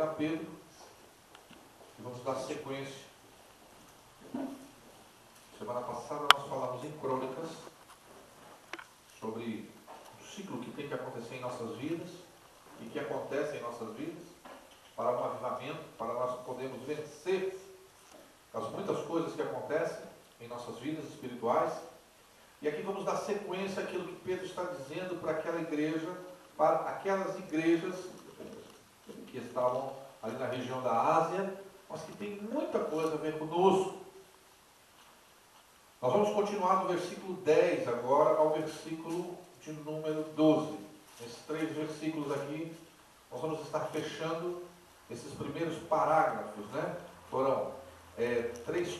1 Pedro, e vamos dar sequência. Semana passada nós falamos em Crônicas, sobre o ciclo que tem que acontecer em nossas vidas, e que acontece em nossas vidas, para um avivamento, para nós podermos vencer as muitas coisas que acontecem em nossas vidas espirituais. E aqui vamos dar sequência àquilo que Pedro está dizendo para aquela igreja, para aquelas igrejas que estavam ali na região da Ásia, mas que tem muita coisa a ver conosco. Nós vamos continuar do versículo 10 agora ao versículo de número 12. Nesses 3 versículos aqui, nós vamos estar fechando esses primeiros parágrafos, né? Foram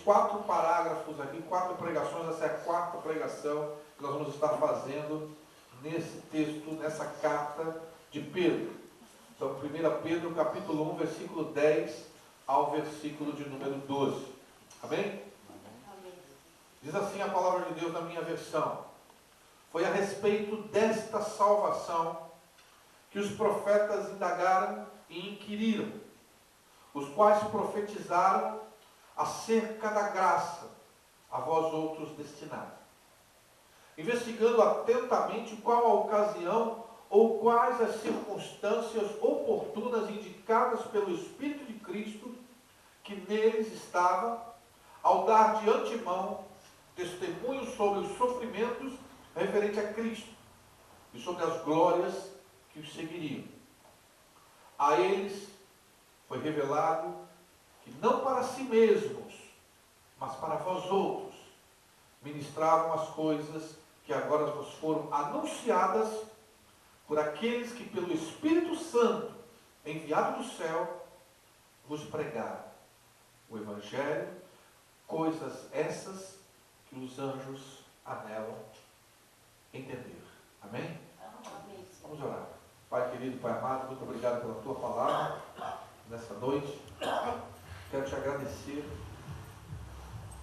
4 parágrafos aqui, 4 pregações, essa é a 4ª pregação que nós vamos estar fazendo nesse texto, nessa carta de Pedro. Então, 1 Pedro, capítulo 1, versículo 10 ao versículo de número 12. Amém? Diz assim a palavra de Deus na minha versão: foi a respeito desta salvação que os profetas indagaram e inquiriram, os quais profetizaram acerca da graça a vós outros destinada, investigando atentamente qual a ocasião ou quais as circunstâncias oportunas indicadas pelo Espírito de Cristo, que neles estava, ao dar de antemão testemunho sobre os sofrimentos referentes a Cristo e sobre as glórias que os seguiriam. A eles foi revelado que não para si mesmos, mas para vós outros, ministravam as coisas que agora vos foram anunciadas por aqueles que pelo Espírito Santo, enviado do céu, vos pregaram o Evangelho, coisas essas que os anjos anelam entender. Amém? Amém. Vamos orar. Pai querido, Pai amado, muito obrigado pela Tua palavra nessa noite. Quero Te agradecer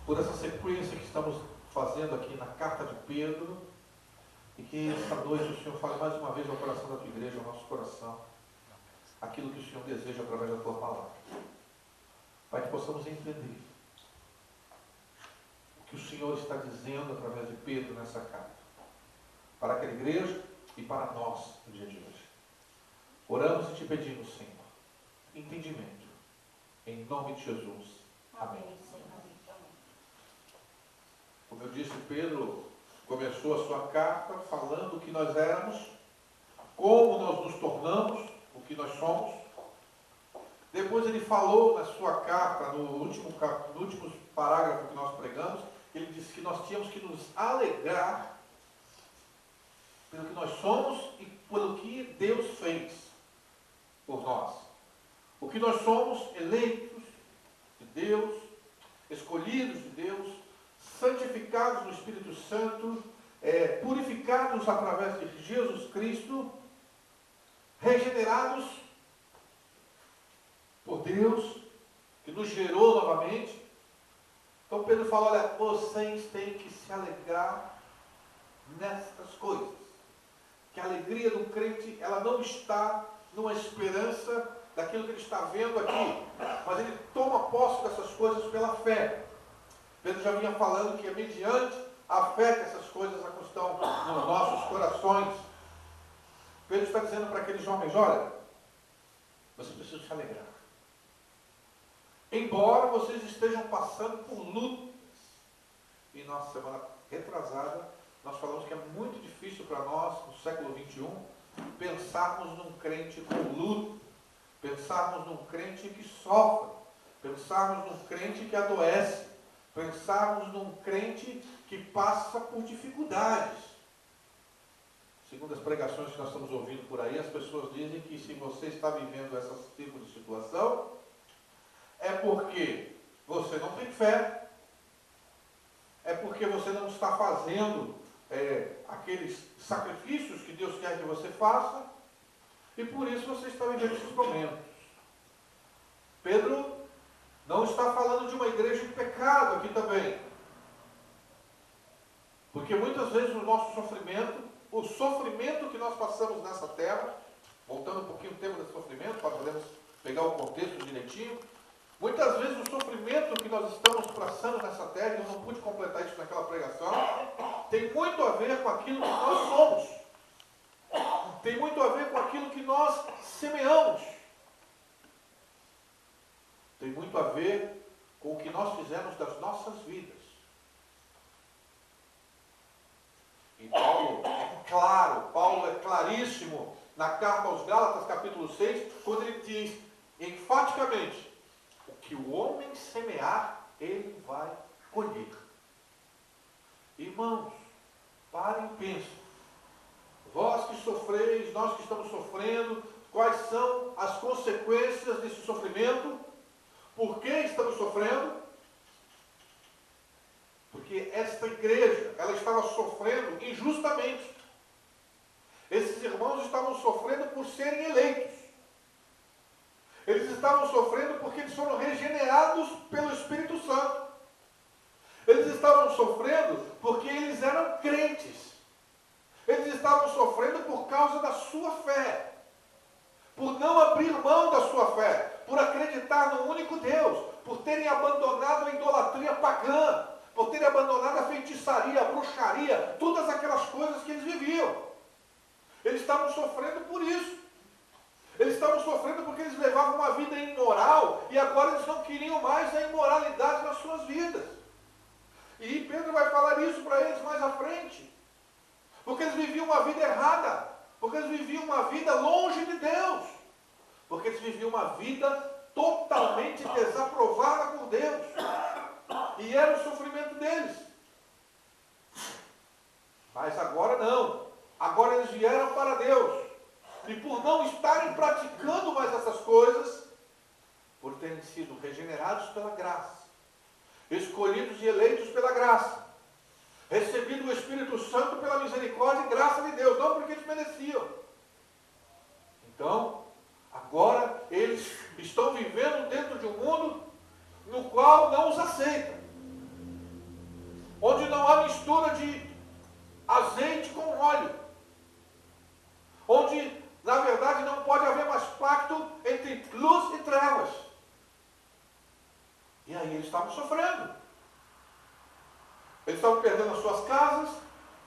por essa sequência que estamos fazendo aqui na carta de Pedro, e que esta noite o Senhor fale mais uma vez ao coração da Tua igreja, ao nosso coração, aquilo que o Senhor deseja através da Tua palavra. Pai, que possamos entender o que o Senhor está dizendo através de Pedro nessa carta, para aquela igreja e para nós no dia de hoje. Oramos e Te pedimos, Senhor, entendimento, em nome de Jesus. Amém. Como eu disse, Pedro começou a sua carta falando o que nós éramos, como nós nos tornamos, o que nós somos. Depois ele falou na sua carta, no último parágrafo que nós pregamos, ele disse que nós tínhamos que nos alegrar pelo que nós somos e pelo que Deus fez por nós. O que nós somos, eleitos de Deus, escolhidos de Deus, santificados no Espírito Santo, purificados através de Jesus Cristo, regenerados por Deus, que nos gerou novamente. Então Pedro fala, olha, vocês têm que se alegrar nestas coisas. Que a alegria do crente, ela não está numa esperança daquilo que ele está vendo aqui, mas ele toma posse dessas coisas pela fé. Pedro já vinha falando que é mediante a fé que essas coisas estão nos nossos corações. Pedro está dizendo para aqueles homens, olha, vocês precisam se alegrar. Embora vocês estejam passando por lutas. E na semana retrasada, nós falamos que é muito difícil para nós, no século XXI, pensarmos num crente com luta, pensarmos num crente que sofre, pensarmos num crente que adoece, pensarmos num crente que passa por dificuldades. Segundo as pregações que nós estamos ouvindo por aí, as pessoas dizem que se você está vivendo esse tipo de situação, é porque você não tem fé, é porque você não está fazendo aqueles sacrifícios que Deus quer que você faça, e por isso você está vivendo esses momentos. Pedro não está falando de uma igreja de pecado aqui também, porque muitas vezes o nosso sofrimento, o sofrimento que nós passamos nessa terra, voltando um pouquinho o tema desse sofrimento, para podermos pegar o contexto direitinho, muitas vezes o sofrimento que nós estamos passando nessa terra, eu não pude completar isso naquela pregação, tem muito a ver com aquilo que nós somos. Tem muito a ver com aquilo que nós semeamos. Tem muito a ver com o que nós fizemos das nossas vidas. E Paulo é claro, Paulo é claríssimo na carta aos Gálatas, capítulo 6, quando ele diz enfaticamente: o que o homem semear, ele vai colher. Irmãos, parem e pensem. Vós que sofreis, nós que estamos sofrendo, quais são as consequências desse sofrimento? Por que estamos sofrendo? Porque esta igreja, ela estava sofrendo injustamente. Esses irmãos estavam sofrendo por serem eleitos. Eles estavam sofrendo porque eles foram regenerados pelo Espírito Santo. Eles estavam sofrendo porque eles eram crentes. Eles estavam sofrendo por causa da sua fé. Por não abrir mão da sua fé. Por acreditar no único Deus. Por terem abandonado a idolatria pagã. Por terem abandonado a feitiçaria, a bruxaria. Todas aquelas coisas que eles viviam. Eles estavam sofrendo por isso. Eles estavam sofrendo porque eles levavam uma vida imoral. E agora eles não queriam mais a imoralidade nas suas vidas. E Pedro vai falar isso para eles mais à frente. Porque eles viviam uma vida errada. Porque eles viviam uma vida longe de Deus. Porque eles viviam uma vida totalmente desaprovada por Deus. E era o sofrimento deles. Mas agora não. Agora eles vieram para Deus. E por não estarem praticando mais essas coisas, por terem sido regenerados pela graça, escolhidos e eleitos pela graça, recebido o Espírito Santo pela misericórdia e graça de Deus, não porque eles mereciam. Então, agora eles estão vivendo dentro de um mundo no qual não os aceita. Onde não há mistura de azeite com óleo. Onde, na verdade, não pode haver mais pacto entre luz e trevas. E aí eles estavam sofrendo. Eles estavam perdendo as suas casas,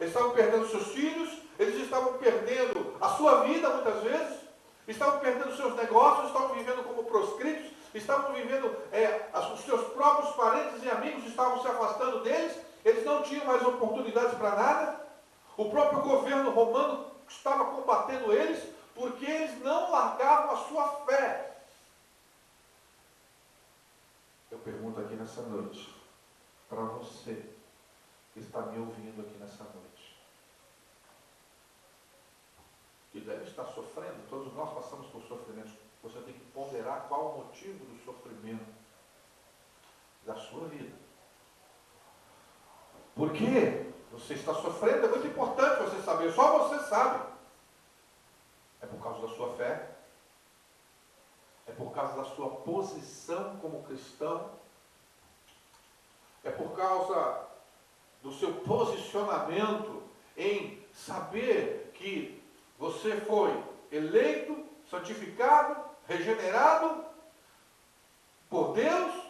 eles estavam perdendo seus filhos, eles estavam perdendo a sua vida muitas vezes, estavam perdendo seus negócios, estavam vivendo como proscritos, estavam vivendo, os seus próprios parentes e amigos estavam se afastando deles, eles não tinham mais oportunidades para nada, o próprio governo romano estava combatendo eles, porque eles não largavam a sua fé. Eu pergunto aqui nessa noite, para você que está me ouvindo aqui nessa noite, que deve estar sofrendo, todos nós passamos por sofrimentos, você tem que ponderar qual o motivo do sofrimento da sua vida. Por que você está sofrendo? É muito importante você saber, só você sabe. É por causa da sua fé? É por causa da sua posição como cristão? É por causa do seu posicionamento em saber que você foi eleito, santificado, regenerado por Deus?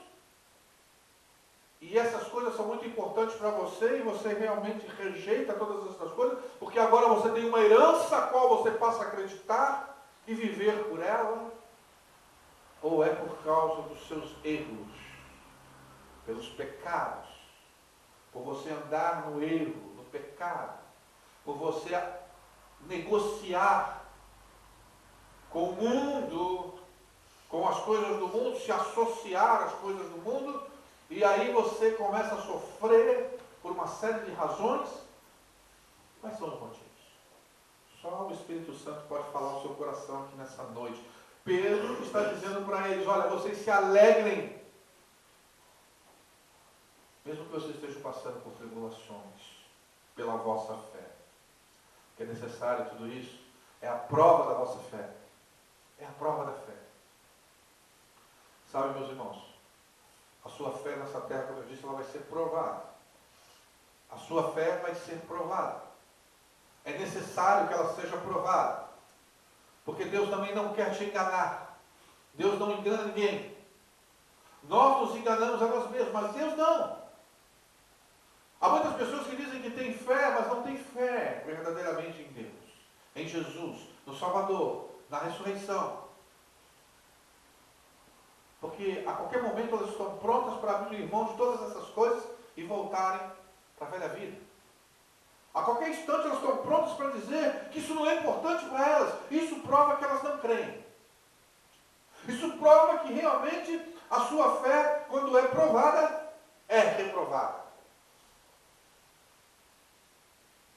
E essas coisas são muito importantes para você e você realmente rejeita todas essas coisas, porque agora você tem uma herança a qual você passa a acreditar e viver por ela? Ou é por causa dos seus erros, pelos pecados, por você andar no erro, no pecado, por você negociar com o mundo, com as coisas do mundo, se associar às coisas do mundo, e aí você começa a sofrer por uma série de razões? Quais são os motivos? Só o Espírito Santo pode falar ao seu coração aqui nessa noite. Pedro está dizendo para eles, olha, vocês se alegrem, mesmo que vocês estejam passando por tribulações, pela vossa fé. Que é necessário tudo isso, é a prova da vossa fé. É a prova da fé. Sabe, meus irmãos, a sua fé nessa terra, como eu disse, ela vai ser provada. A sua fé vai ser provada. É necessário que ela seja provada. Porque Deus também não quer te enganar. Deus não engana ninguém. Nós nos enganamos a nós mesmos, mas Deus não. Há muitas pessoas que dizem que têm fé, mas não têm fé verdadeiramente em Deus, em Jesus, no Salvador, na ressurreição. Porque a qualquer momento elas estão prontas para abrir mão de todas essas coisas e voltarem para a velha vida. A qualquer instante elas estão prontas para dizer que isso não é importante para elas. Isso prova que elas não creem. Isso prova que realmente a sua fé, quando é provada, é reprovada.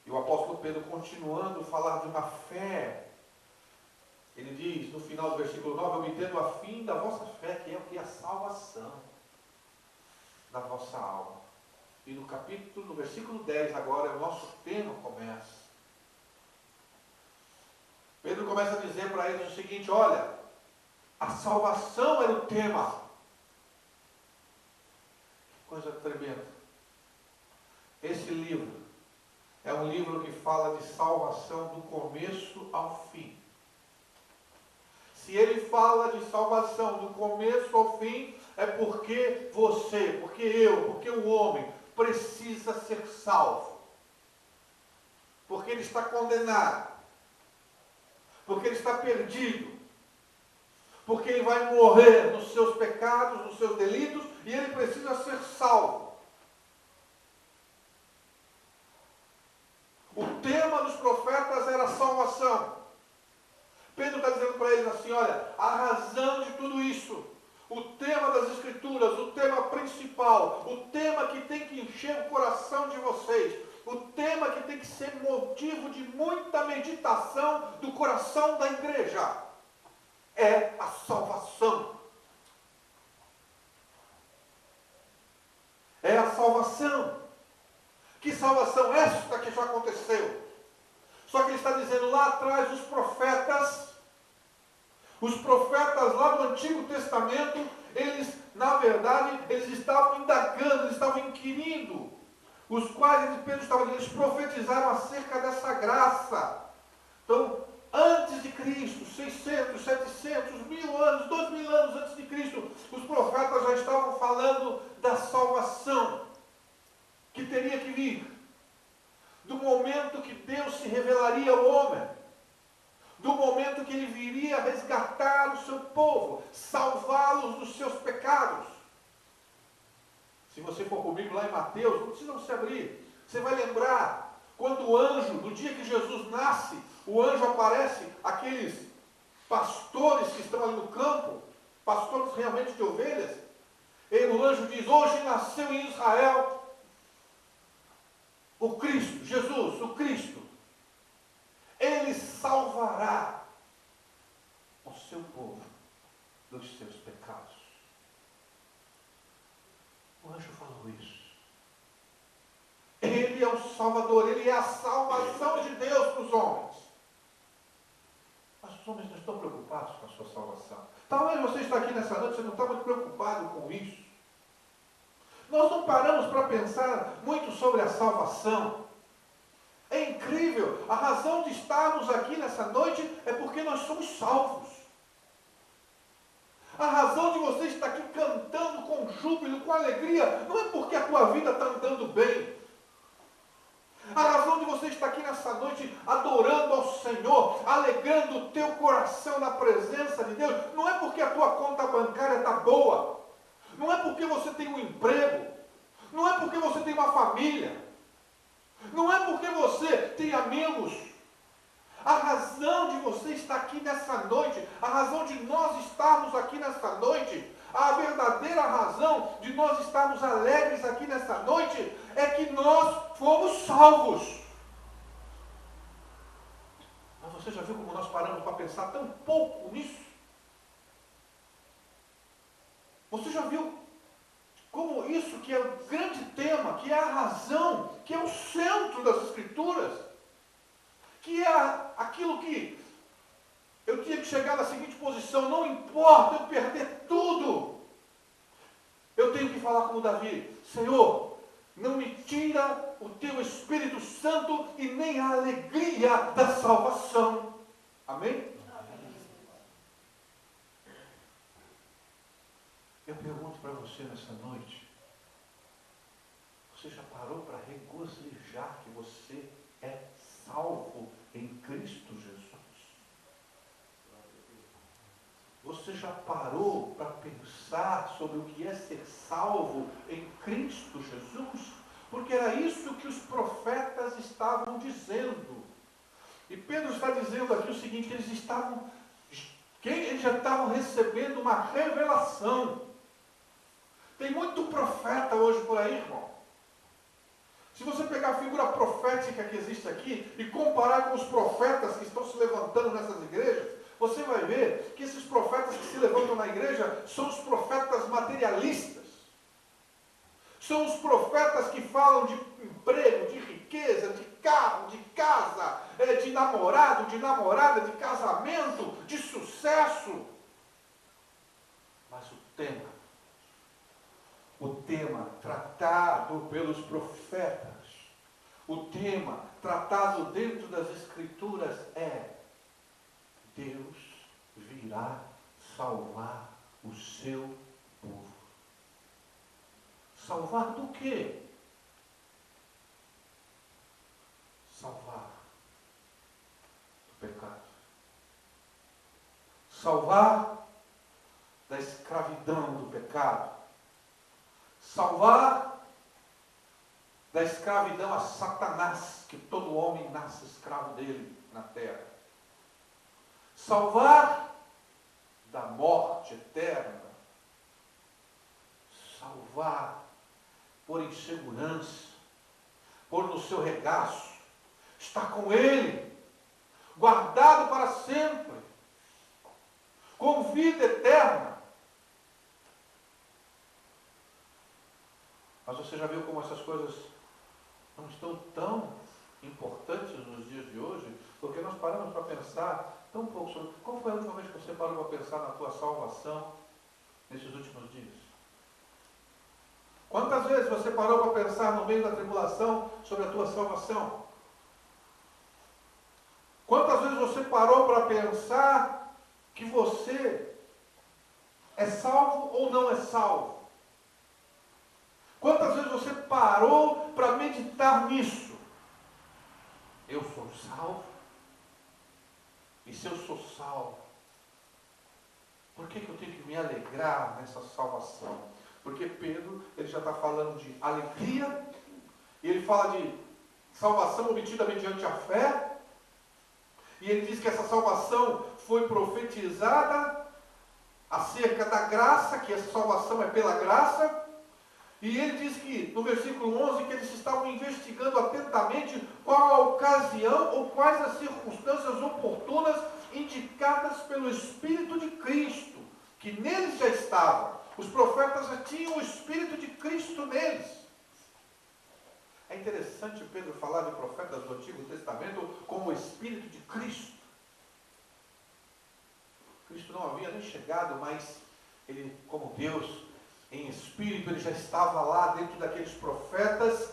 E o apóstolo Pedro, continuando a falar de uma fé, ele diz no final do versículo 9: obtendo a fim da vossa fé, que é o que? A salvação da vossa alma. E no versículo 10 agora, o nosso tema começa. Pedro começa a dizer para eles o seguinte: olha, a salvação era o tema. Que coisa tremenda. Esse livro é um livro que fala de salvação do começo ao fim. Se ele fala de salvação do começo ao fim, é porque você, porque eu, porque o homem precisa ser salvo. Porque ele está condenado. Porque ele está perdido. Porque ele vai morrer nos seus pecados, nos seus delitos, e ele precisa ser salvo. O tema dos profetas era a salvação. Pedro está dizendo para eles assim: olha, a razão de tudo isso, o tema das Escrituras, o tema principal, o tema que tem que encher o coração de vocês, o tema que tem que ser motivo de muita meditação do coração da igreja, é a salvação. É a salvação. Que salvação esta que já aconteceu? Só que ele está dizendo lá atrás, os profetas lá do Antigo Testamento, eles, na verdade, eles estavam indagando, eles estavam inquirindo, os quais, Pedro estava dizendo, eles profetizaram acerca dessa graça. Então, antes de Cristo, 600, 700, 1000 anos, 2000 anos antes de Cristo, os profetas já estavam falando da salvação que teria que vir, do momento que Deus se revelaria ao homem, do momento que ele viria resgatar o seu povo, salvá-los dos seus pecados. Se você for comigo lá em Mateus, não precisa se abrir, você vai lembrar, quando o anjo, no dia que Jesus nasce, o anjo aparece, aqueles pastores que estão ali no campo, pastores realmente de ovelhas, e o anjo diz: hoje nasceu em Israel o Cristo, Jesus, o Cristo. Ele salvará o seu povo dos seus pecados. O anjo falou isso. Ele é o Salvador, ele é a salvação de Deus para os homens. Mas os homens não estão preocupados com a sua salvação. Talvez você está aqui nessa noite, você não está muito preocupado com isso. Nós não paramos para pensar muito sobre a salvação. É incrível, a razão de estarmos aqui nessa noite é porque nós somos salvos. A razão de você estar aqui cantando com júbilo, com alegria, não é porque a tua vida está andando bem. A razão de você estar aqui nessa noite adorando ao Senhor, alegrando o teu coração na presença de Deus, não é porque a tua conta bancária está boa. Não é porque você tem um emprego, não é porque você tem uma família, não é porque você tem amigos. A razão de você estar aqui nessa noite, a razão de nós estarmos aqui nessa noite, a verdadeira razão de nós estarmos alegres aqui nessa noite, é que nós fomos salvos. Mas você já viu como nós paramos para pensar tão pouco nisso? Você já viu como isso que é o grande tema, que é a razão, que é o centro das Escrituras, que é aquilo que eu tinha que chegar na seguinte posição: não importa eu perder tudo, eu tenho que falar como Davi: Senhor, não me tira o teu Espírito Santo e nem a alegria da salvação. Amém? Eu pergunto para você nessa noite, você já parou para regozijar que você é salvo em Cristo Jesus? Você já parou para pensar sobre o que é ser salvo em Cristo Jesus? Porque era isso que os profetas estavam dizendo. E Pedro está dizendo aqui o seguinte, eles já estavam recebendo uma revelação. Tem muito profeta hoje por aí, irmão. Se você pegar a figura profética que existe aqui e comparar com os profetas que estão se levantando nessas igrejas, você vai ver que esses profetas que se levantam na igreja são os profetas materialistas. São os profetas que falam de emprego, de riqueza, de carro, de casa, de namorado, de namorada, de casamento, de sucesso. Mas o tema tratado pelos profetas, o tema tratado dentro das Escrituras é: Deus virá salvar o seu povo. Salvar do quê? Salvar do pecado. Salvar da escravidão do pecado. Salvar da escravidão a Satanás, que todo homem nasce escravo dele na terra. Salvar da morte eterna. Salvar, pôr em segurança, pôr no seu regaço, estar com ele, guardado para sempre, com vida eterna. Mas você já viu como essas coisas não estão tão importantes nos dias de hoje? Porque nós paramos para pensar tão pouco sobre... Qual foi a última vez que você parou para pensar na tua salvação nesses últimos dias? Quantas vezes você parou para pensar no meio da tribulação sobre a tua salvação? Quantas vezes você parou para pensar que você é salvo ou não é salvo? Quantas vezes você parou para meditar nisso? Eu sou salvo? E se eu sou salvo, por que eu tenho que me alegrar nessa salvação? Porque Pedro, ele já está falando de alegria, e ele fala de salvação obtida mediante a fé, e ele diz que essa salvação foi profetizada acerca da graça, que essa salvação é pela graça, e ele diz que, no versículo 11, que eles estavam investigando atentamente qual a ocasião ou quais as circunstâncias oportunas indicadas pelo Espírito de Cristo, que neles já estava. Os profetas já tinham o Espírito de Cristo neles. É interessante Pedro falar de profetas do Antigo Testamento como o Espírito de Cristo. Cristo não havia nem chegado, mas ele, como Deus, em espírito, ele já estava lá dentro daqueles profetas,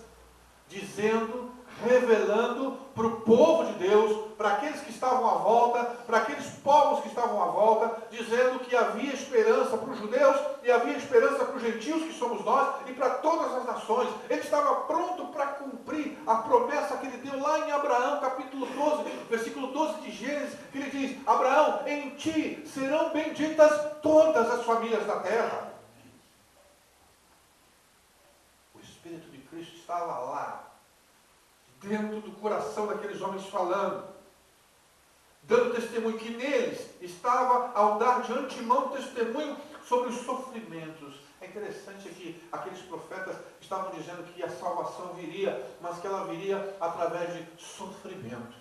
dizendo, revelando para o povo de Deus, para aqueles que estavam à volta, para aqueles povos que estavam à volta, dizendo que havia esperança para os judeus e havia esperança para os gentios, que somos nós, e para todas as nações. Ele estava pronto para cumprir a promessa que ele deu lá em Abraão, capítulo 12, versículo 12 de Gênesis, que ele diz: Abraão, em ti serão benditas todas as famílias da terra. O Espírito de Cristo estava lá, dentro do coração daqueles homens falando, dando testemunho, que neles estava ao dar de antemão testemunho sobre os sofrimentos. É interessante que aqueles profetas estavam dizendo que a salvação viria, mas que ela viria através de sofrimento.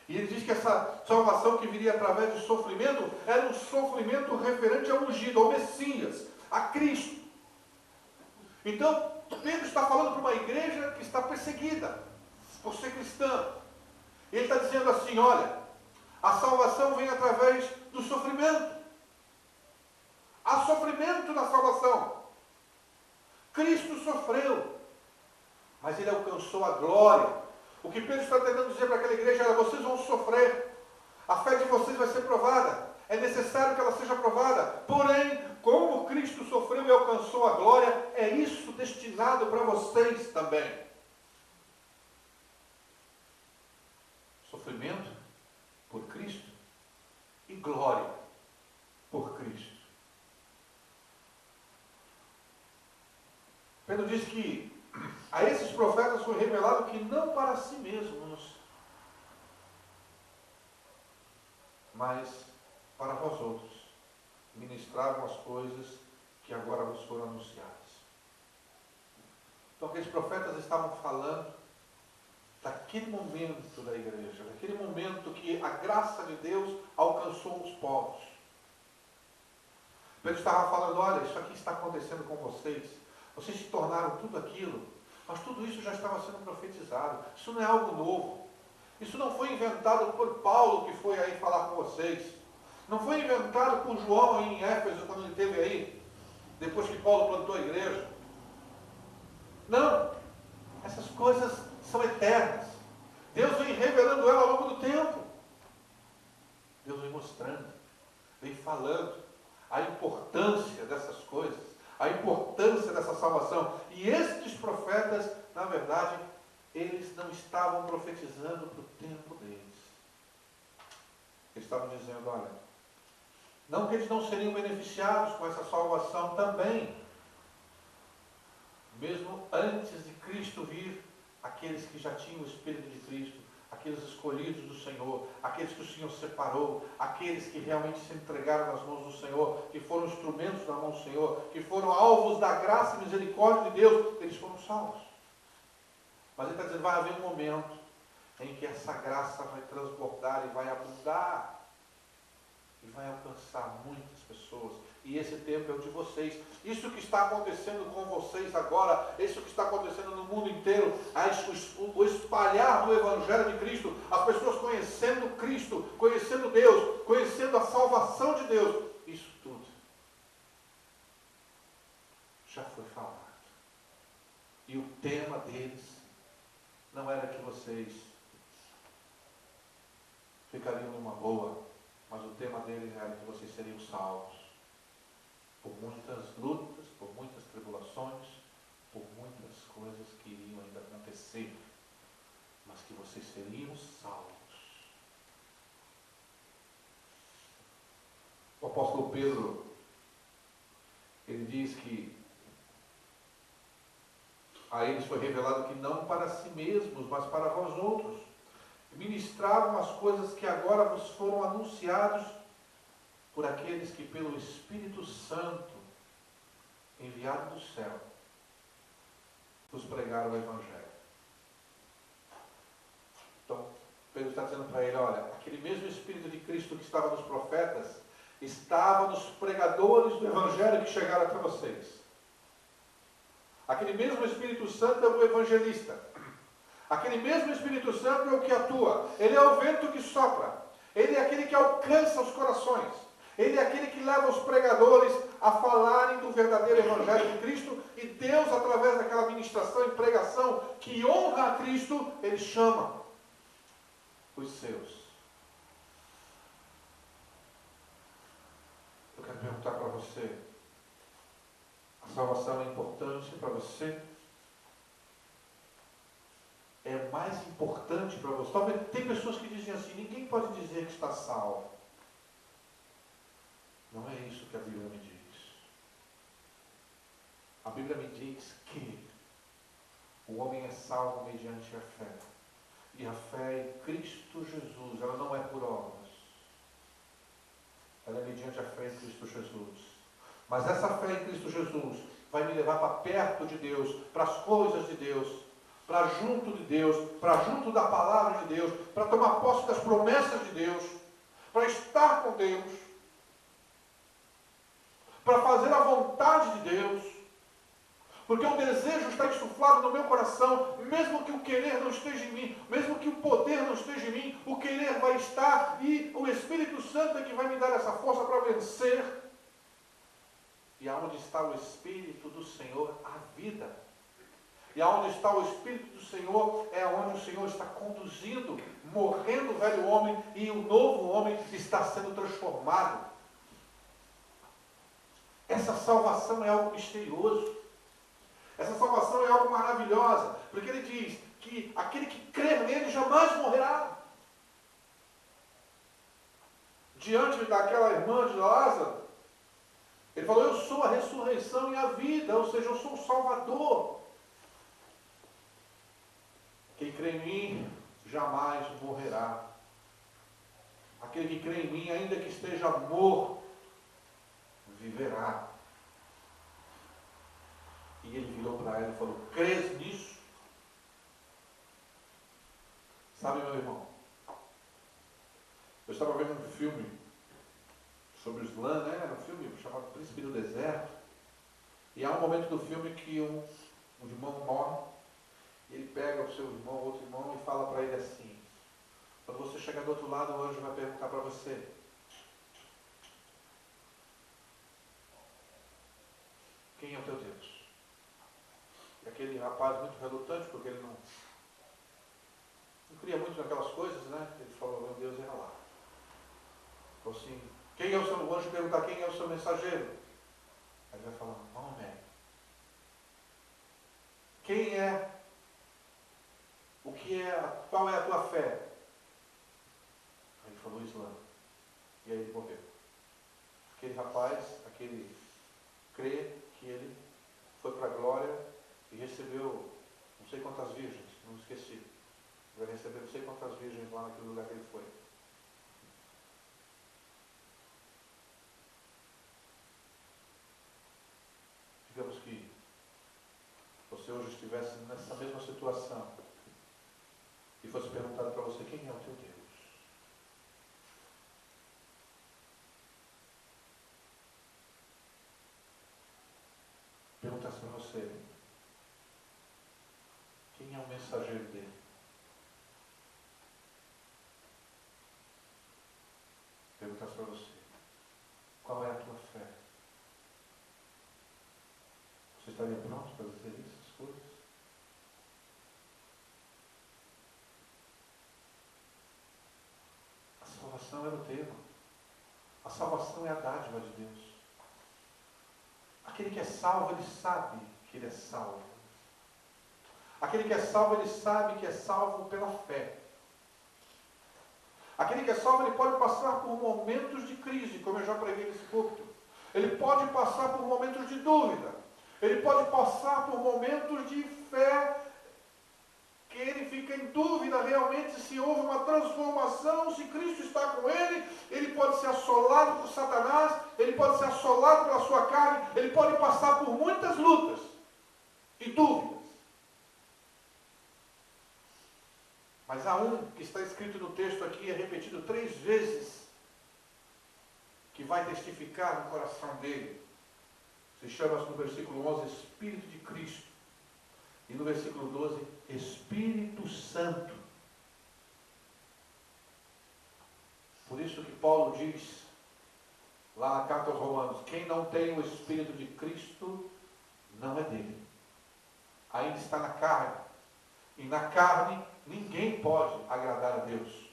E ele diz que essa salvação que viria através de sofrimento era um sofrimento referente ao ungido, ao Messias, a Cristo. Então, Pedro está falando para uma igreja que está perseguida por ser cristã. Ele está dizendo assim: olha, a salvação vem através do sofrimento. Há sofrimento na salvação. Cristo sofreu, mas ele alcançou a glória. O que Pedro está tentando dizer para aquela igreja era: vocês vão sofrer, a fé de vocês vai ser provada, é necessário que ela seja provada, porém, como Cristo me alcançou a glória, é isso destinado para vocês também. Sofrimento por Cristo e glória por Cristo. Pedro diz que a esses profetas foi revelado que não para si mesmos, mas para vós outros, ministravam as coisas que agora vos foram anunciadas. Então aqueles profetas estavam falando daquele momento da igreja, daquele momento que a graça de Deus alcançou os povos. Pedro estava falando, olha, isso aqui está acontecendo com vocês, vocês se tornaram tudo aquilo, mas tudo isso já estava sendo profetizado, isso não é algo novo, isso não foi inventado por Paulo que foi aí falar com vocês, não foi inventado por João aí em Éfeso quando ele esteve aí, depois que Paulo plantou a igreja. Não, essas coisas são eternas. Deus vem revelando ela ao longo do tempo. Deus vem mostrando, vem falando a importância dessas coisas, a importância dessa salvação. E estes profetas, na verdade, eles não estavam profetizando para o tempo deles. Eles estavam dizendo, olha, não que eles não seriam beneficiados com essa salvação também. Mesmo antes de Cristo vir, aqueles que já tinham o Espírito de Cristo, aqueles escolhidos do Senhor, aqueles que o Senhor separou, aqueles que realmente se entregaram nas mãos do Senhor, que foram instrumentos na mão do Senhor, que foram alvos da graça e misericórdia de Deus, eles foram salvos. Mas ele está dizendo, vai haver um momento em que essa graça vai transbordar e vai abundar, e vai alcançar muitas pessoas. E esse tempo é o de vocês. Isso que está acontecendo com vocês agora, isso que está acontecendo no mundo inteiro, o espalhar do Evangelho de Cristo, as pessoas conhecendo Cristo, conhecendo Deus, conhecendo a salvação de Deus, isso tudo já foi falado. E o tema deles não era que vocês ficariam numa boa, mas o tema deles era que vocês seriam salvos por muitas lutas, por muitas tribulações, por muitas coisas que iriam ainda acontecer, mas que vocês seriam salvos. O apóstolo Pedro, ele diz que a eles foi revelado que não para si mesmos, mas para vós outros, ministravam as coisas que agora vos foram anunciados por aqueles que pelo Espírito Santo, enviado do céu, vos pregaram o Evangelho. Então, Pedro está dizendo para ele, olha, aquele mesmo Espírito de Cristo que estava nos profetas, estava nos pregadores do Evangelho que chegaram até vocês. Aquele mesmo Espírito Santo é o evangelista. Aquele mesmo Espírito Santo é o que atua. Ele é o vento que sopra. Ele é aquele que alcança os corações. Ele é aquele que leva os pregadores a falarem do verdadeiro Evangelho de Cristo. E Deus, através daquela ministração e pregação que honra a Cristo, Ele chama os seus. Eu quero perguntar para você, a salvação é importante para você? É mais importante para você? Talvez tem pessoas que dizem assim, ninguém pode dizer que está salvo. Não é isso que a Bíblia me diz. A Bíblia me diz que o homem é salvo mediante a fé. E a fé em Cristo Jesus, ela não é por obras. Ela é mediante a fé em Cristo Jesus. Mas essa fé em Cristo Jesus vai me levar para perto de Deus, para as coisas de Deus, para junto de Deus, para junto da palavra de Deus, para tomar posse das promessas de Deus, para estar com Deus, para fazer a vontade de Deus, porque o desejo está insuflado no meu coração, mesmo que o querer não esteja em mim, mesmo que o poder não esteja em mim, o querer vai estar, e o Espírito Santo é que vai me dar essa força para vencer. E aonde está o Espírito do Senhor, a vida. E aonde está o Espírito do Senhor, é onde o Senhor está conduzindo, morrendo o velho homem, e o novo homem está sendo transformado. É Essa salvação é algo misterioso. Essa salvação é algo maravilhosa, porque ele diz que aquele que crer nele jamais morrerá. Diante daquela irmã de Lázaro, ele falou, eu sou a ressurreição e a vida, ou seja, eu sou o Salvador. Quem crê em mim jamais morrerá. Aquele que crê em mim, ainda que esteja morto, viverá. E ele virou para ela e falou, crês nisso? Sabe, meu irmão, eu estava vendo um filme sobre o Islã, né? Era um filme chamado Príncipe do Deserto. E há um momento do filme que um irmão morre, e ele pega o seu irmão, outro irmão, e fala para ele assim, quando você chegar do outro lado, o anjo vai perguntar para você, quem é o teu Deus? E aquele rapaz muito relutante, porque ele não cria muito naquelas coisas, né? Ele falou, meu Deus é Allah. Falou assim, quem é o seu, o anjo perguntar quem é o seu mensageiro? Aí ele vai falar, Maomé. Quem é? O que é? Qual é a tua fé? Aí ele falou Islã. E aí ele morreu. Aquele rapaz, aquele crê que ele foi para a glória e recebeu não sei quantas virgens, não esqueci. Vai receber não sei quantas virgens lá naquele lugar que ele foi. Digamos que você hoje estivesse nessa mesma situação e fosse perguntado para você, quem é o teu Deus? Perguntasse para você, quem é o mensageiro dele? Perguntasse para você, qual é a tua fé? Você estaria pronto para dizer essas coisas? A salvação era o tema. A salvação é a dádiva de Deus. Aquele que é salvo, ele sabe que ele é salvo. Aquele que é salvo, ele sabe que é salvo pela fé. Aquele que é salvo, ele pode passar por momentos de crise, como eu já preguei nesse púlpito. Ele pode passar por momentos de dúvida. Ele pode passar por momentos de fé, que ele fica em dúvida realmente se houve uma transformação, se Cristo está com ele. Ele pode ser assolado por Satanás, ele pode ser assolado pela sua carne, ele pode passar por muitas lutas e dúvidas. Mas há um que está escrito no texto aqui, é repetido 3 vezes, que vai testificar no coração dele. Se chama no versículo 11, Espírito de Cristo. E no versículo 12, Espírito Santo. Por isso que Paulo diz, lá na carta aos Romanos, quem não tem o Espírito de Cristo, não é dele. Ainda está na carne. E na carne, ninguém pode agradar a Deus.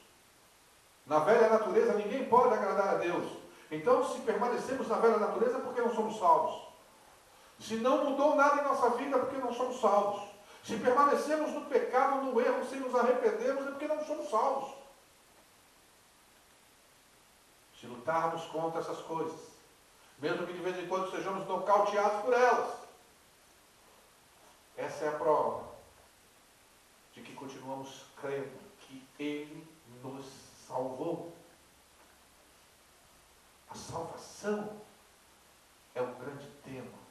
Na velha natureza, ninguém pode agradar a Deus. Então, se permanecemos na velha natureza, é porque não somos salvos. Se não mudou nada em nossa vida, é porque não somos salvos. Se permanecemos no pecado, no erro, sem nos arrependermos, é porque não somos salvos. Se lutarmos contra essas coisas, mesmo que de vez em quando sejamos nocauteados por elas, essa é a prova de que continuamos crendo que Ele nos salvou. A salvação é o grande tema.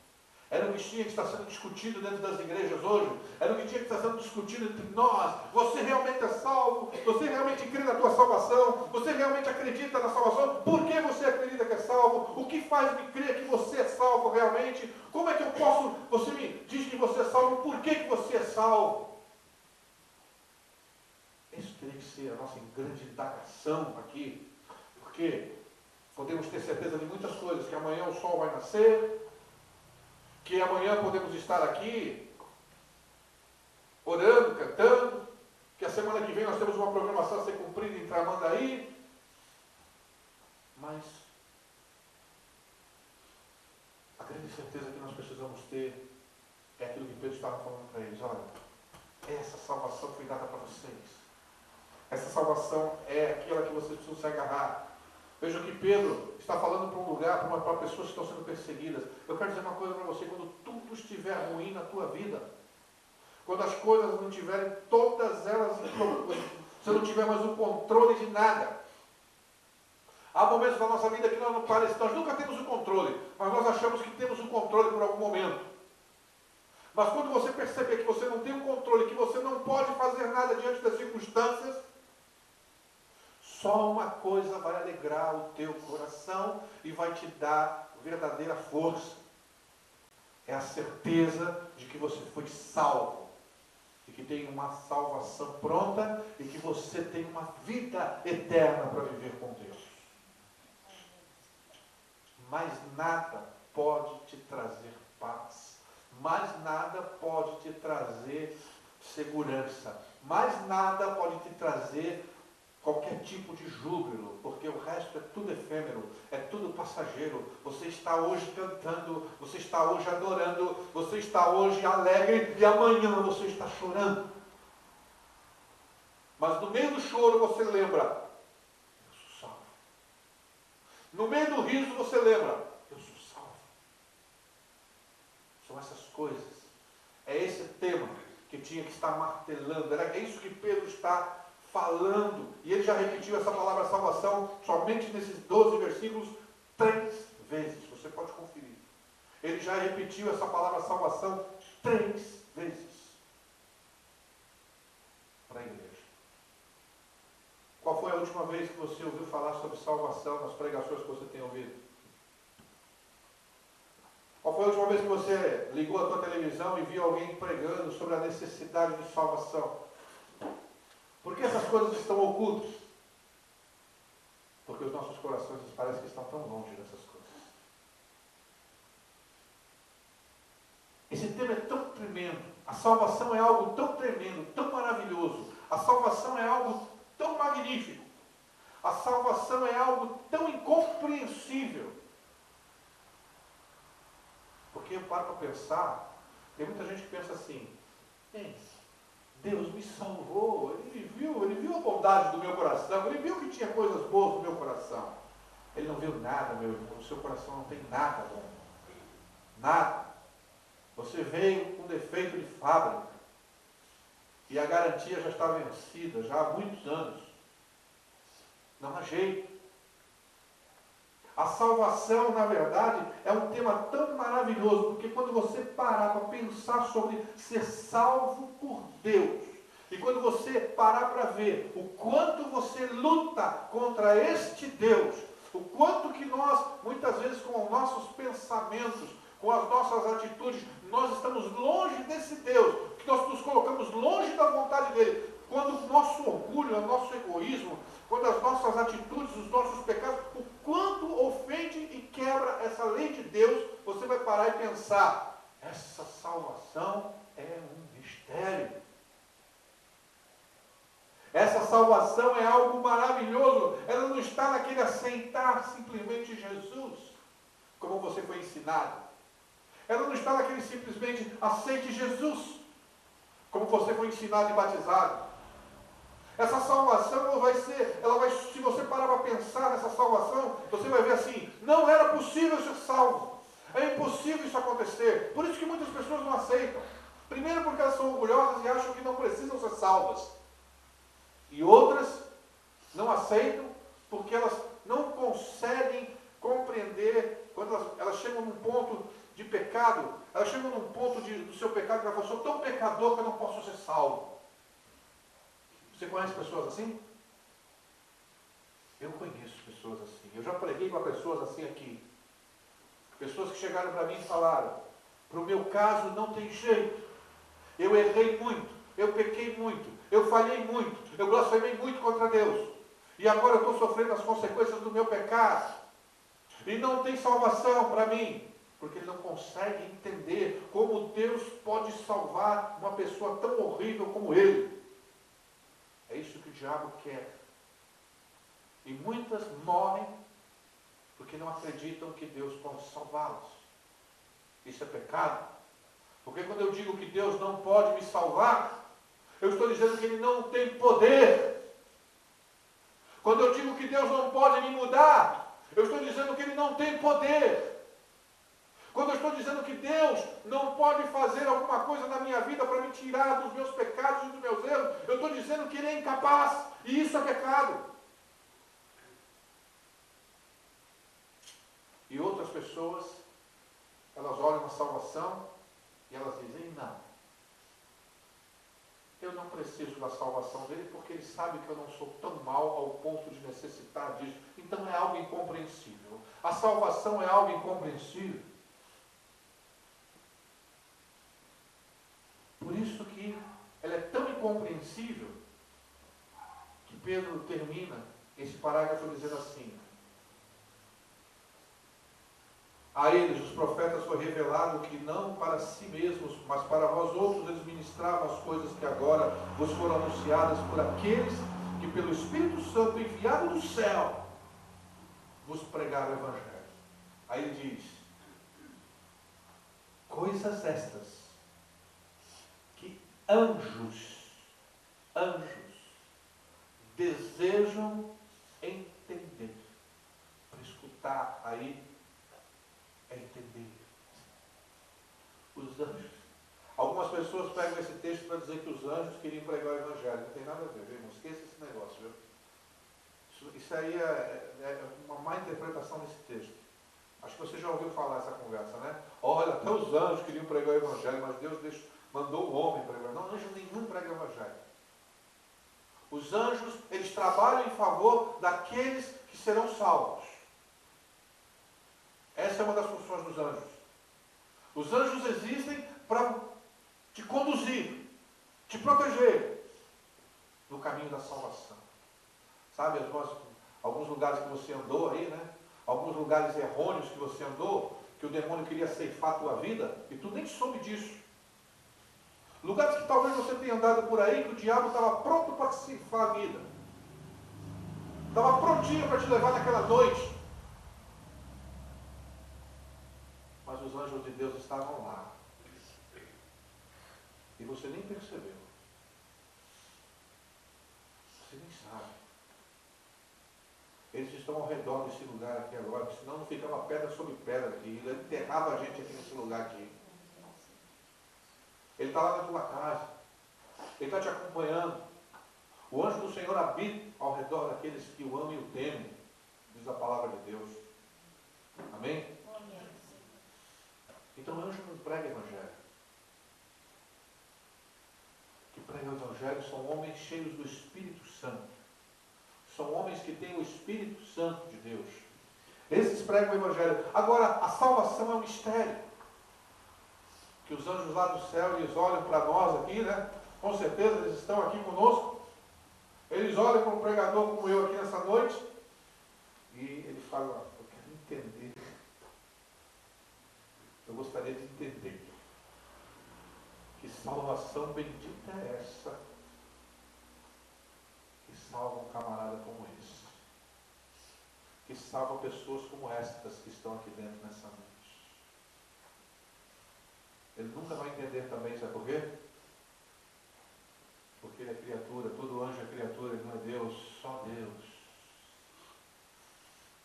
Era o que tinha que estar sendo discutido dentro das igrejas hoje. Era o que tinha que estar sendo discutido entre nós. Você realmente é salvo? Você realmente crê na tua salvação? Você realmente acredita na salvação? Por que você acredita que é salvo? O que faz me crer que você é salvo realmente? Como é que eu posso... Você me diz que você é salvo. Por que você é salvo? Isso teria que ser a nossa grande indagação aqui. Porque podemos ter certeza de muitas coisas. Que amanhã o sol vai nascer... Que amanhã podemos estar aqui, orando, cantando, que a semana que vem nós temos uma programação a ser cumprida em Tramandaí. Mas a grande certeza que nós precisamos ter é aquilo que Pedro estava falando para eles. Olha, essa salvação foi dada para vocês. Essa salvação é aquela que vocês precisam se agarrar. Veja que Pedro está falando para um lugar, para pessoas que estão sendo perseguidas. Eu quero dizer uma coisa para você: quando tudo estiver ruim na tua vida, quando as coisas não tiverem todas elas, você não tiver mais o controle de nada. Há momentos da nossa vida que nós nunca temos o controle, mas nós achamos que temos o controle por algum momento. Mas quando você perceber que você não tem o controle, que você não pode fazer nada diante das circunstâncias, só uma coisa vai alegrar o teu coração e vai te dar verdadeira força. É a certeza de que você foi salvo, e que tem uma salvação pronta, e que você tem uma vida eterna para viver com Deus. Mas nada pode te trazer paz, mais nada pode te trazer segurança, mais nada pode te trazer qualquer tipo de júbilo, porque o resto é tudo efêmero, é tudo passageiro. Você está hoje cantando, você está hoje adorando, você está hoje alegre e amanhã você está chorando. Mas no meio do choro você lembra: eu sou salvo. No meio do riso você lembra: eu sou salvo. São essas coisas. É esse tema que tinha que estar martelando. É isso que Pedro está falando. E ele já repetiu essa palavra salvação somente nesses 12 versículos 3 vezes. Você pode conferir. Ele já repetiu essa palavra salvação 3 vezes para a igreja. Qual foi a última vez que você ouviu falar sobre salvação nas pregações que você tem ouvido? Qual foi a última vez que você ligou a tua televisão e viu alguém pregando sobre a necessidade de salvação? Por que essas coisas estão ocultas? Porque os nossos corações parecem que estão tão longe dessas coisas. Esse tema é tão tremendo. A salvação é algo tão tremendo, tão maravilhoso. A salvação é algo tão magnífico. A salvação é algo tão incompreensível. Porque eu paro para pensar, tem muita gente que pensa assim: Deus me salvou, ele viu a bondade do meu coração, ele viu que tinha coisas boas no meu coração. Ele não viu nada, meu irmão, no seu coração não tem nada bom. Nada. Você veio com defeito de fábrica. E a garantia já está vencida, já há muitos anos. Não há jeito. A salvação, na verdade, é um tema tão maravilhoso, porque quando você parar para pensar sobre ser salvo por Deus, e quando você parar para ver o quanto você luta contra este Deus, o quanto que nós, muitas vezes, com os nossos pensamentos, com as nossas atitudes, nós estamos longe desse Deus, que nós nos colocamos longe da vontade dele, quando o nosso orgulho, o nosso egoísmo, quando as nossas atitudes, os nossos pecados, o quanto ofende e quebra essa lei de Deus, você vai parar e pensar: essa salvação é um mistério. Essa salvação é algo maravilhoso. Ela não está naquele aceitar simplesmente Jesus, como você foi ensinado. Ela não está naquele simplesmente aceite Jesus, como você foi ensinado e batizado. Essa salvação se você parar para pensar nessa salvação, você vai ver assim: não era possível ser salvo. É impossível isso acontecer. Por isso que muitas pessoas não aceitam. Primeiro porque elas são orgulhosas e acham que não precisam ser salvas. E outras não aceitam porque elas não conseguem compreender, quando elas chegam num ponto de pecado, elas chegam num ponto do seu pecado que ela fala: sou tão pecador que eu não posso ser salvo. Você conhece pessoas assim? Eu conheço pessoas assim. Eu já preguei para pessoas assim aqui. Pessoas que chegaram para mim e falaram: para o meu caso não tem jeito. Eu errei muito, eu pequei muito, eu falhei muito, eu blasfemei muito contra Deus. E agora eu estou sofrendo as consequências do meu pecado. E não tem salvação para mim. Porque ele não consegue entender como Deus pode salvar uma pessoa tão horrível como ele. É isso que o diabo quer. E muitas morrem porque não acreditam que Deus pode salvá-las. Isso é pecado. Porque quando eu digo que Deus não pode me salvar, eu estou dizendo que Ele não tem poder. Quando eu digo que Deus não pode me mudar, eu estou dizendo que Ele não tem poder. Quando eu estou dizendo que Deus não pode fazer alguma coisa na minha vida para me tirar dos meus pecados e dos meus erros, eu estou dizendo que Ele é incapaz. E isso é pecado. E outras pessoas, elas olham a salvação e elas dizem, não, eu não preciso da salvação dele porque ele sabe que eu não sou tão mal ao ponto de necessitar disso. Então é algo incompreensível. A salvação é algo incompreensível. Por isso que ela é tão incompreensível que Pedro termina esse parágrafo dizendo assim: a eles, os profetas, foi revelado que não para si mesmos, mas para vós outros eles ministravam as coisas que agora vos foram anunciadas por aqueles que pelo Espírito Santo enviado do céu vos pregaram o Evangelho. Aí ele diz: coisas estas que anjos desejam entender. Para escutar aí é entender. Os anjos. Algumas pessoas pegam esse texto para dizer que os anjos queriam pregar o Evangelho. Não tem nada a ver, viu? Não esqueça esse negócio, viu? Isso aí é uma má interpretação desse texto. Acho que você já ouviu falar essa conversa, né? Olha, até os anjos queriam pregar o Evangelho, mas Deus mandou o homem pregar. Não, anjo nenhum prega o Evangelho. Os anjos, eles trabalham em favor daqueles que serão salvos. Essa é uma das funções dos anjos. Os anjos existem para te conduzir, te proteger no caminho da salvação. Sabe, alguns lugares que você andou aí, né? Alguns lugares errôneos que você andou, que o demônio queria ceifar a tua vida, e tu nem soube disso. Lugares que talvez você tenha andado por aí, que o diabo estava pronto para ceifar a vida. Estava prontinho para te levar naquela noite. Mas os anjos de Deus estavam lá. E você nem percebeu. Você nem sabe. Eles estão ao redor desse lugar aqui agora, senão não ficava pedra sobre pedra aqui. Ele enterrava a gente aqui nesse lugar aqui. Ele está lá na tua casa. Ele está te acompanhando. O anjo do Senhor habita ao redor daqueles que o amam e o temem. Diz a palavra de Deus. Amém? Então o anjo não prega Evangelho. Que pregam o Evangelho são homens cheios do Espírito Santo. São homens que têm o Espírito Santo de Deus. Esses pregam o Evangelho. Agora, a salvação é um mistério. Que os anjos lá do céu, eles olham para nós aqui, né? Com certeza eles estão aqui conosco. Eles olham para um pregador como eu aqui nessa noite. E eles falam: eu quero entender. Eu gostaria de entender. Que salvação bendita é essa que salva um camarada como esse? Que salva pessoas como estas que estão aqui dentro nessa noite? Ele nunca vai entender também, sabe por quê? Porque ele é criatura, todo anjo é criatura, ele não é Deus, só Deus.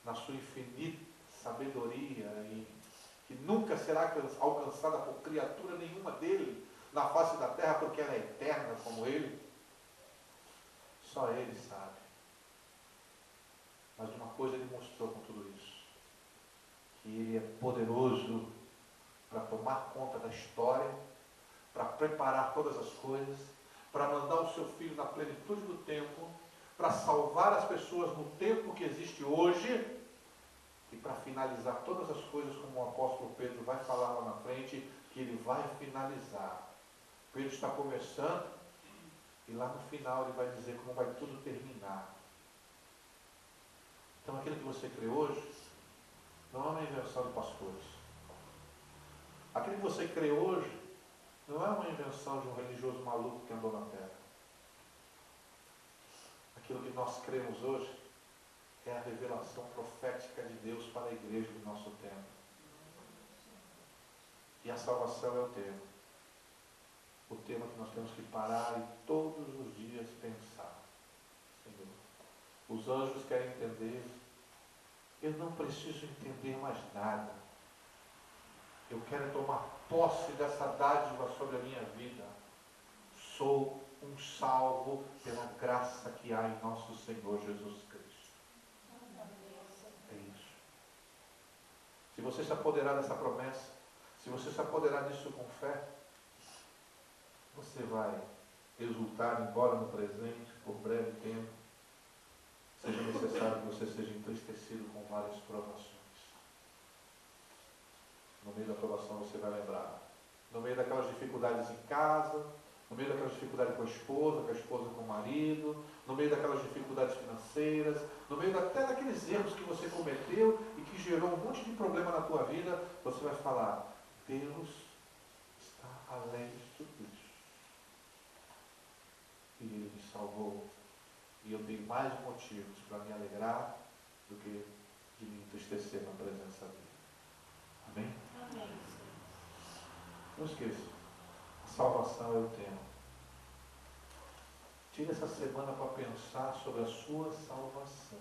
Na sua infinita sabedoria, e que nunca será alcançada por criatura nenhuma dele na face da terra, porque ela é eterna como ele. Só ele sabe. Mas uma coisa ele mostrou com tudo isso: que ele é poderoso para tomar conta da história, para preparar todas as coisas, para mandar o seu Filho na plenitude do tempo, para salvar as pessoas no tempo que existe hoje, e para finalizar todas as coisas, como o apóstolo Pedro vai falar lá na frente, que ele vai finalizar. Pedro está começando, e lá no final ele vai dizer como vai tudo terminar. Então aquilo que você crê hoje não é uma invenção de pastores. Aquilo que você crê hoje não é uma invenção de um religioso maluco que andou na terra. Aquilo que nós cremos hoje é a revelação profética de Deus para a igreja do nosso tempo. E a salvação é o tema. O tema que nós temos que parar e todos os dias pensar. Senhor, os anjos querem entender. Eu não preciso entender mais nada. Eu quero tomar posse dessa dádiva sobre a minha vida. Sou um salvo pela graça que há em nosso Senhor Jesus Cristo. É isso. Se você se apoderar dessa promessa, se você se apoderar disso com fé, você vai exultar, embora no presente, por breve tempo, seja necessário que você seja entristecido com várias provações. No meio da provação você vai lembrar. No meio daquelas dificuldades em casa, no meio daquelas dificuldades com a esposa com o marido, no meio daquelas dificuldades financeiras, no meio até daqueles erros que você cometeu e que gerou um monte de problema na tua vida, você vai falar, Deus está além de tudo isso. E Ele me salvou. E eu tenho mais motivos para me alegrar do que de me entristecer na presença dEle. Amém? Amém. Não esqueça, a salvação é o tema. Tire essa semana para pensar sobre a sua salvação.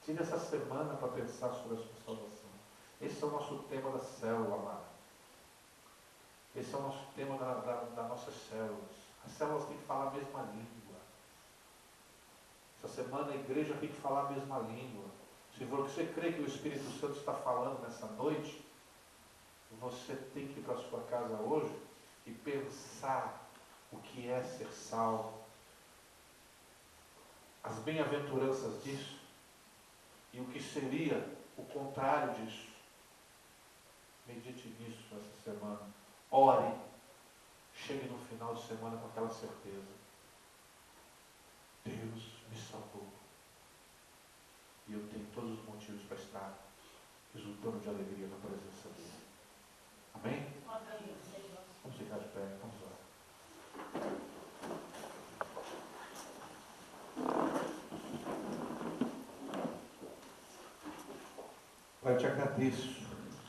Tire essa semana para pensar sobre a sua salvação. Esse é o nosso tema da célula, amado. Esse é o nosso tema das nossas células. As células têm que falar a mesma língua. Essa semana a igreja tem que falar a mesma língua. Se você crê que o Espírito Santo está falando nessa noite, você tem que ir para a sua casa hoje e pensar o que é ser salvo, as bem-aventuranças disso e o que seria o contrário disso. Medite nisso essa semana. Ore. Chegue no final de semana com aquela certeza. Deus me salvou. E eu tenho todos os motivos para estar exultando de alegria na presença dele. Amém? Amém. Vamos ficar de pé, vamos lá. Pai, eu te agradeço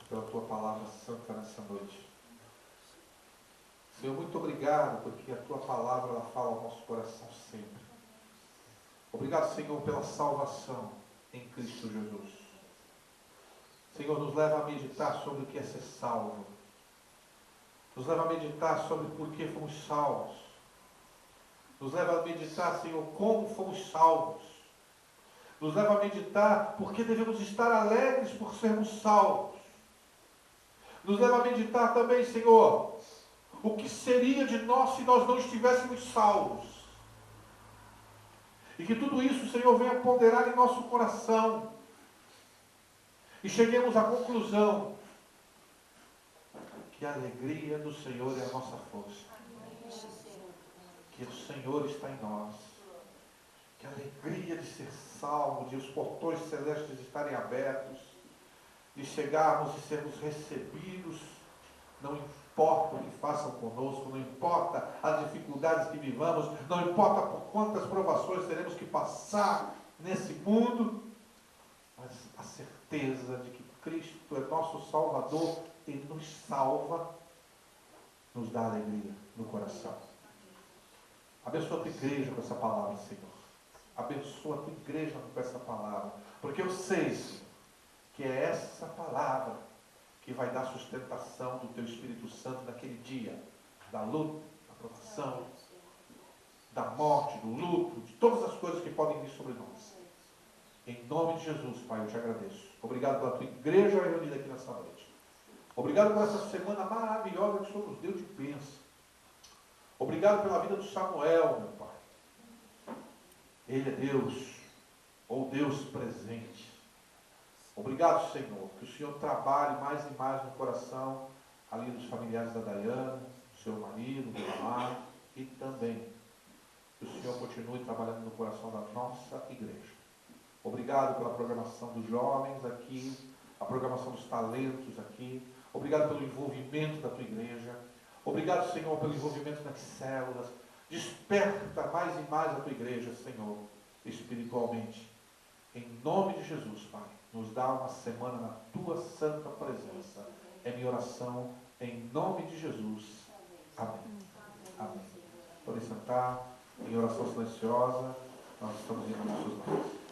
pela tua palavra santa nessa noite. Senhor, muito obrigado, porque a tua palavra ela fala ao nosso coração sempre. Obrigado, Senhor, pela salvação em Cristo Jesus. Senhor, nos leva a meditar sobre o que é ser salvo. Nos leva a meditar sobre por que fomos salvos. Nos leva a meditar, Senhor, como fomos salvos. Nos leva a meditar porque devemos estar alegres por sermos salvos. Nos leva a meditar também, Senhor, o que seria de nós se nós não estivéssemos salvos. E que tudo isso, Senhor, venha ponderar em nosso coração. E cheguemos à conclusão que a alegria do Senhor é a nossa força. Que o Senhor está em nós. Que a alegria de ser salvo, de os portões celestes estarem abertos, de chegarmos e sermos recebidos, não importa o que façam conosco, não importa as dificuldades que vivamos, não importa por quantas provações teremos que passar nesse mundo, mas a certeza de que Cristo é nosso Salvador e nos salva, nos dá alegria no coração. Abençoa a tua igreja com essa palavra, Senhor. Abençoa a tua igreja com essa palavra, porque eu sei, Senhor, que é essa palavra que vai dar sustentação do teu Espírito Santo naquele dia, da luta, da provação, da morte, do luto, de todas as coisas que podem vir sobre nós. Em nome de Jesus, Pai, eu te agradeço. Obrigado pela tua igreja reunida aqui nessa noite. Obrigado por essa semana maravilhosa que o Senhor nos deu de bênção. Obrigado pela vida do Samuel, meu Pai. Ele é Deus, ou Deus presente. Obrigado, Senhor, que o Senhor trabalhe mais e mais no coração ali dos familiares da Dayana, do seu marido, do amado, e também que o Senhor continue trabalhando no coração da nossa igreja. Obrigado pela programação dos jovens aqui, a programação dos talentos aqui. Obrigado pelo envolvimento da tua igreja. Obrigado, Senhor, pelo envolvimento nas células. Desperta mais e mais a tua igreja, Senhor, espiritualmente. Em nome de Jesus, Pai, nos dá uma semana na tua santa presença. É minha oração em nome de Jesus. Amém. Amém. Podem sentar em oração silenciosa. Nós estamos indo nas suas mãos.